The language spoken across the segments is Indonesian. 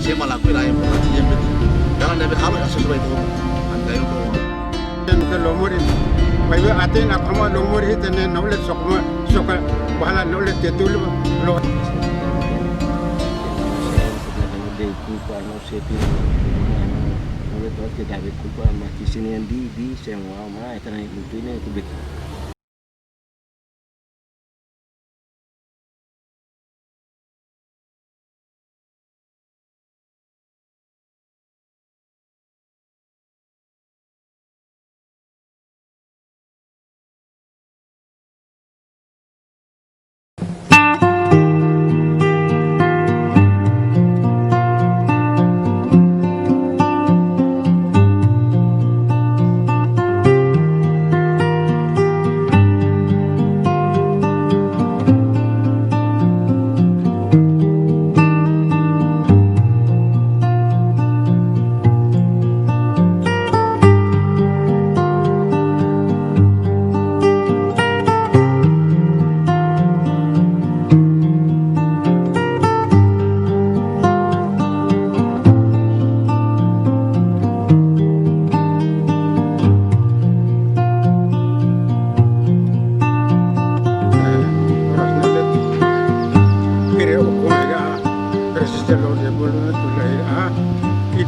saya malah aku lain pernah yang betul. Jangan ada hal yang sesuai itu. Anda itu. Yang ke lomurin, bayi aten aku mau lomur itu nih knowledge sok bahala knowledge itu lo. Dei culpa não sei não é todo que dá culpa mas que se nem di semua mas itu nih itu ini itu betul.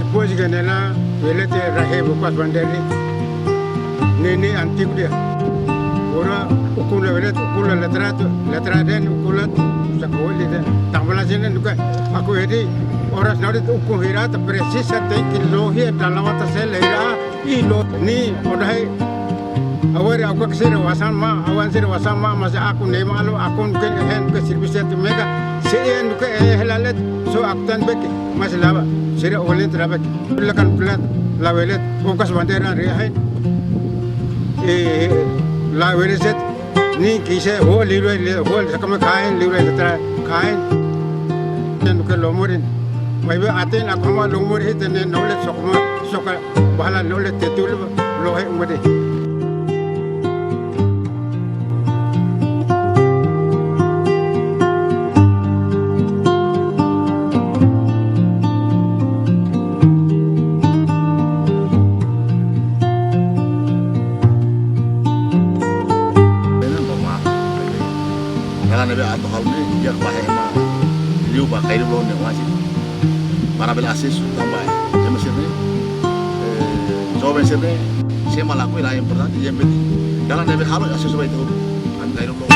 Depois que nela ele te rahebo pas banderi nene antigo dia ora ukula ele ukula letra den ukula sakoli den tambala jene nuka aku edi ora nari uku hira ta precis te kilo hi dalawata selera ilo ni odai awari aku kesira wasama awan sira wasama masa aku nema alo aku ken hen ke service tu mega sen nuka helalet so aktan beki mas laba sira oleh terabek lakan plat lawelet fokus bandera rehain lawelet ni kise ho liwe ho sakam kain liwe letra kain ten ke lomurin bayi aten aku mau lomur itu nih knowledge sok bahala knowledge itu lo hai umade. Kalau nabi atau hal ini dia bahaya emang liu pakai di belum yang masih mana bela asis tambah ya mesir ni jauh mesir ni saya malah aku lain pernah yang betul jangan nabi hal yang sesuai itu anda itu belum.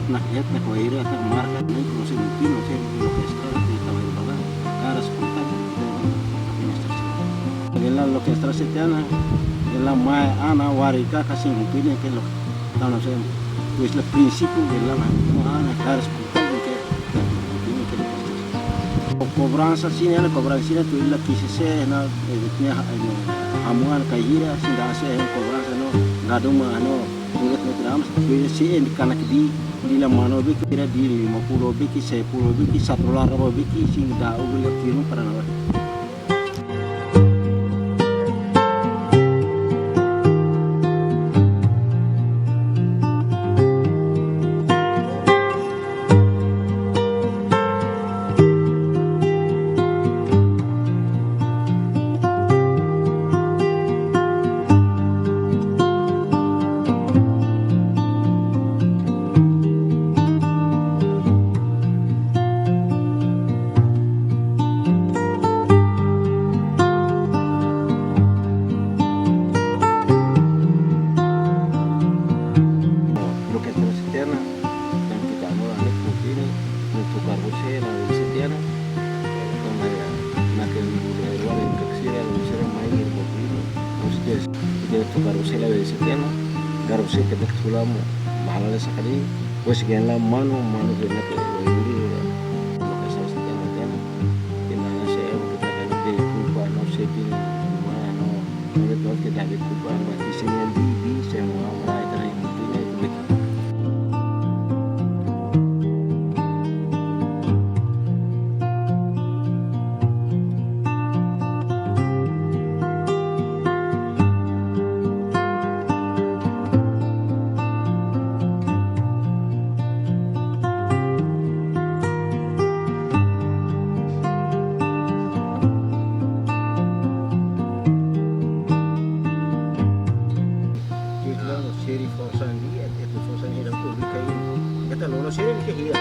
Nak etna kawaira tak marka ni no se mungkin no se lo que está de kawaira baga cara seputar ela lo que está setana ela mai ana warika kasi mungkin que lo tá no sé pues el principio de la ana cara seputar que cobrança sim ela cobrança tu ela que se na tinha amuan kaira sinda se cobrança no gaduma no mulut metrams se en kanak di la mano beki kira di 50 beki 10 beki 1 lar beki sing da ubil kirim para nawa. tukar bose na setiano kama ya na que ruale en caxira lo hicieron maíz el popino ustedes de tukar bose la setiano garose que te sulamo mahala sakali pues que en la mano que na que yuri lo que se setiano tiano que na se kita kan de culpa no se tiene no le todo que da de culpa no que se ni se mueva mai trai mutine itu seri forsan dia itu forsan hidup tu kain kata lono seri ke hia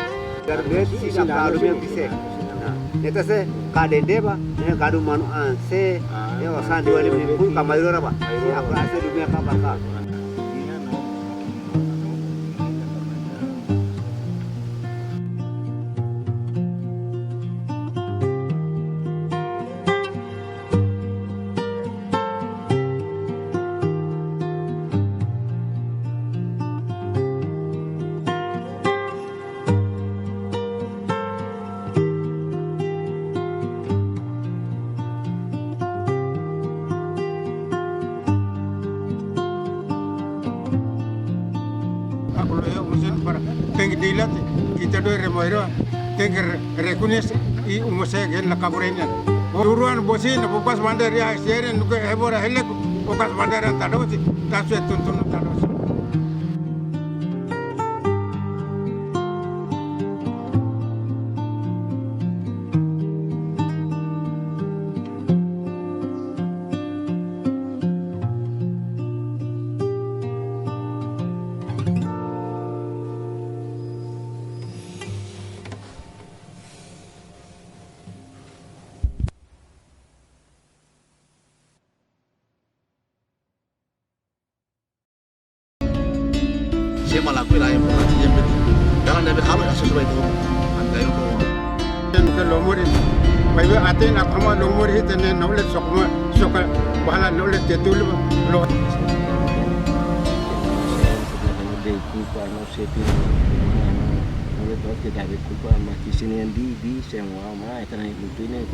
Gardet si na karu me bise. Neta se kadende ba, ne karu manu se ye wasan diwali me pun kamairo ra ba. Se apra se dunia ka barka. Aku lo urusan para teng dilat kita do remoiro teng rekunes I umose gen la kaburenya uruan bosin bukas mandar ya seren nuke hebora helek bukas mandar tadosi tasu tuntun tadosi Saya malah aku lah yang pernah jemput. Jangan ada hal yang sesuai itu. Anda itu. ke lomori bai ba aten akama lomori tene nole sokma soka bala nole tetul lo de culpa no se tiene no le toque da culpa ma chi se ne di se muova mai tra i puntini